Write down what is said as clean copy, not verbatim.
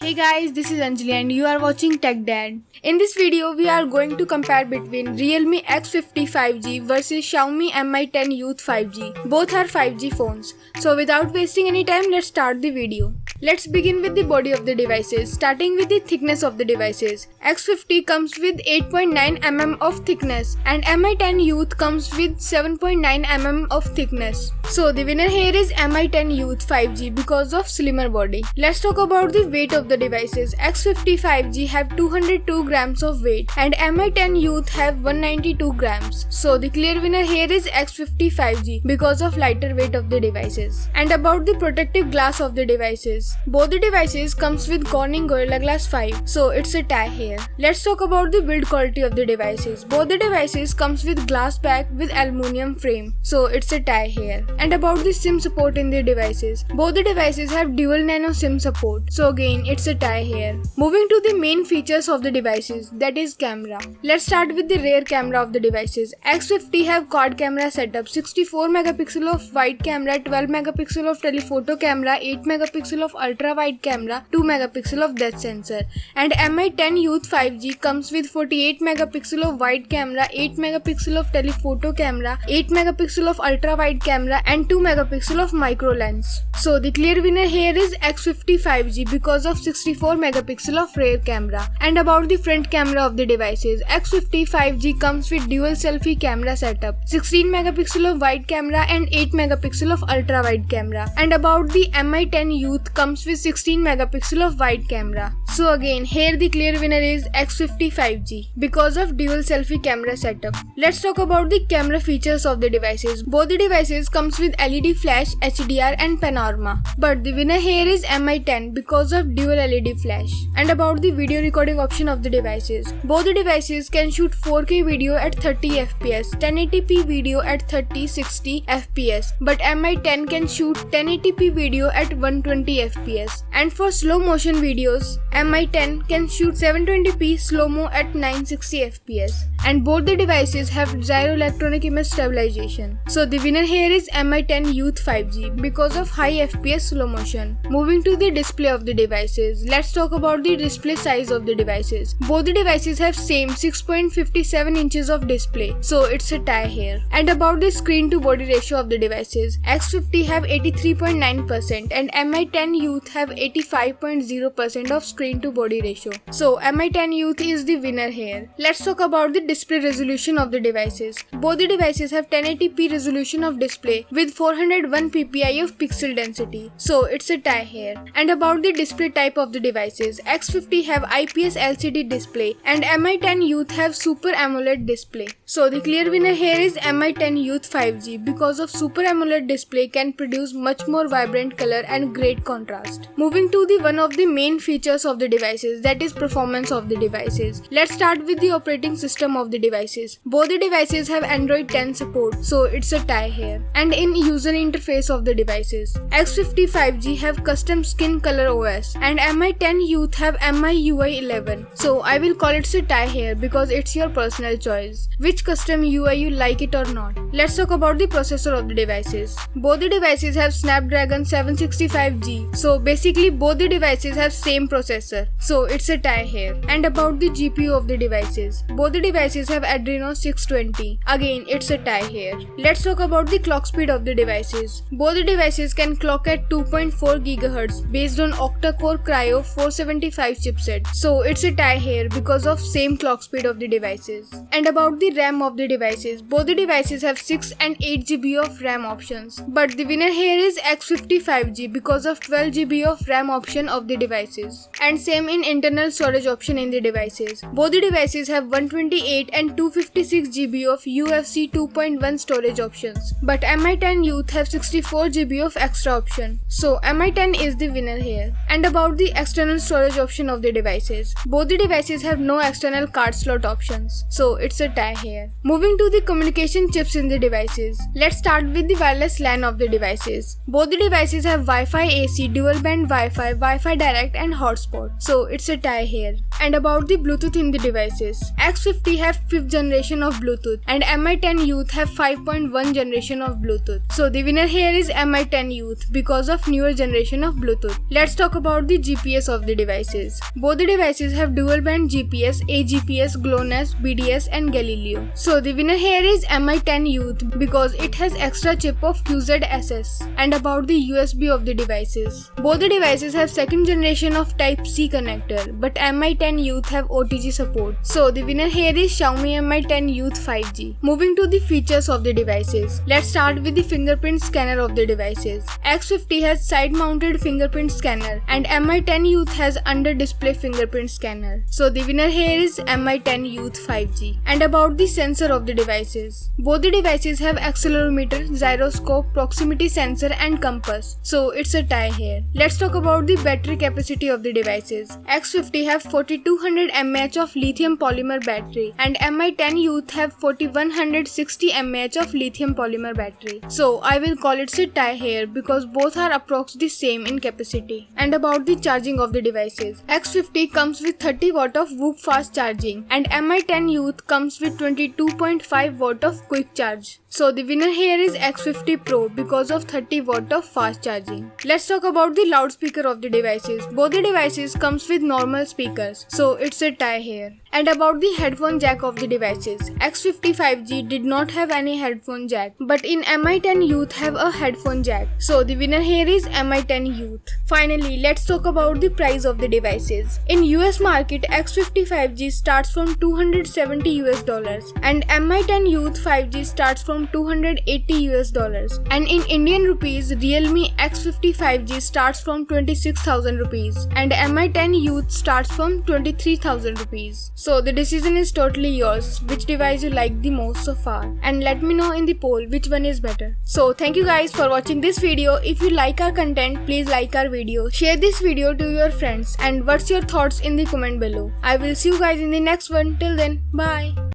Hey guys, this is Anjali and you are watching Tech Dad. In this video, we are going to compare between Realme X50 5G versus Xiaomi Mi 10 Youth 5G. Both are 5G phones. So without wasting any time, let's start the video. Let's begin with the body of the devices, starting with the thickness of the devices. X50 comes with 8.9 mm of thickness and Mi 10 Youth comes with 7.9 mm of thickness. So the winner here is Mi 10 Youth 5G because of slimmer body. Let's talk about the weight of the devices. X50 5G have 202 grams of weight and Mi 10 Youth have 192 grams. So the clear winner here is X50 5G because of lighter weight of the devices. And about the protective glass of the devices. Both the devices comes with Corning Gorilla Glass 5, so it's a tie here. Let's talk about the build quality of the devices. Both the devices comes with glass back with aluminium frame, so it's a tie here. And about the SIM support in the devices. Both the devices have dual nano SIM support, so again it's a tie here. Moving to the main features of the devices, that is camera. Let's start with the rear camera of the devices. X50 have quad camera setup, 64 megapixel of wide camera, 12 megapixel of telephoto camera, 8 megapixel of ultra wide camera, 2 megapixel of depth sensor. And Mi 10 Youth 5G comes with 48 megapixel of wide camera, 8 megapixel of telephoto camera, 8 megapixel of ultra wide camera and 2 megapixel of micro lens. So the clear winner here is X50 5G because of 64 megapixel of rear camera. And about the front camera of the devices, X50 5G comes with dual selfie camera setup, 16 megapixel of wide camera and 8 megapixel of ultra wide camera. And about the Mi 10 Youth comes with 16 megapixel of wide camera. So again here the clear winner is X50 5G because of dual selfie camera setup. Let's talk about the camera features of the devices. Both the devices comes with LED flash, HDR and panorama. But the winner here is Mi 10 because of dual LED flash. And about the video recording option of the devices. Both the devices can shoot 4K video at 30 fps, 1080p video at 30-60 fps. But Mi 10 can shoot 1080p video at 120 fps. And for slow motion videos, Mi 10 can shoot 720p slow-mo at 960 fps. And both the devices have gyro electronic image stabilization. So the winner here is Mi 10 Youth 5G because of high fps slow motion. Moving to the display of the devices, let's talk about the display size of the devices. Both the devices have same 6.57 inches of display, so it's a tie here. And about the screen to body ratio of the devices, X50 have 83.9% and Mi 10 Youth have 85.0% of screen to body ratio. So Mi 10 Youth is the winner here. Let's talk about the display resolution of the devices. Both the devices have 1080p resolution of display with 401 ppi of pixel density, so it's a tie here. And about the display type of the devices, X50 have IPS LCD display and Mi 10 Youth have Super AMOLED display. So the clear winner here is Mi 10 Youth 5G because of Super AMOLED display can produce much more vibrant color and great contrast. Moving to the one of the main features of the devices, that is performance of the devices. Let's start with the operating system of the devices. Both the devices have Android 10 support, so it's a tie here. And in user interface of the devices, X50 5G have custom skin color OS and Mi 10 Youth have MIUI 11. So I will call it a tie here because it's your personal choice which custom UI you like it or not. Let's talk about the processor of the devices. Both the devices have Snapdragon 765G, so basically both the devices have same processor, so it's a tie here. And about the GPU of the devices, both the devices have Adreno 620, again it's a tie here. Let's talk about the clock speed of the devices. Both the devices can clock at 2.4 GHz based on octa-core Cryo 475 chipset, so it's a tie here because of same clock speed of the devices. And about the RAM of the devices, both the devices have 6 and 8 GB of RAM options, but the winner here is X50 5G because of 12 GB of RAM option of the devices. And same in internal storage option in the devices. Both the devices have 128 and 256 GB of UFC 2.1 storage options, but Mi 10 Youth have 64 GB of extra option, so Mi 10 is the winner here. And about the external storage option of the devices, both the devices have no external card slot options, so it's a tie here. Moving to the communication chips in the devices, let's start with the wireless LAN of the devices. Both the devices have Wi-Fi AC dual band Wi-Fi, Wi-Fi Direct and hotspot. So it's a tie here. And about the Bluetooth in the devices. X50 have 5th generation of Bluetooth and Mi10 Youth have 5.1 generation of Bluetooth. So the winner here is Mi10 Youth because of newer generation of Bluetooth. Let's talk about the GPS of the devices. Both the devices have dual band GPS, AGPS, GLONASS, BDS and Galileo. So the winner here is Mi10 Youth because it has extra chip of QZSS. And about the USB of the devices. Both the devices have 2nd generation of Type-C connector, but Mi10 Youth have OTG support. So the winner here is Xiaomi Mi10 Youth 5G. Moving to the features of the devices. Let's start with the fingerprint scanner of the devices. X50 has side-mounted fingerprint scanner and Mi10 Youth has under-display fingerprint scanner. So the winner here is Mi10 Youth 5G. And about the sensor of the devices. Both the devices have accelerometer, gyroscope, proximity sensor and compass. So it's a tie here. Let's talk about the battery capacity of the devices. X50 have 4200 mAh of lithium polymer battery and Mi10 Youth have 4160 mAh of lithium polymer battery. So I will call it a tie here because both are approx the same in capacity. And about the charging of the devices. X50 comes with 30 watt of Whoop fast charging and Mi10 Youth comes with 22.5 watt of quick charge. So the winner here is X50 Pro because of 30 watt of fast charging. Let's talk about the loudspeaker of the devices. Both the devices comes with normal speakers, so it's a tie here. And about the headphone jack of the devices. X50 5G did not have any headphone jack, but in Mi10 Youth have a headphone jack. So the winner here is Mi10 Youth. Finally, let's talk about the price of the devices. In US market, X50 5G starts from $270 and Mi10 Youth 5G starts from $280 and in Indian rupees Realme X50 5G starts from 26,000 rupees and Mi10 Youth starts from 23,000 rupees. So the decision is totally yours, which device you like the most so far, and let me know in the poll which one is better. So thank you guys for watching this video. If you like our content, please like our video, share this video to your friends, and what's your thoughts in the comment below. I will see you guys in the next one. Till then, bye.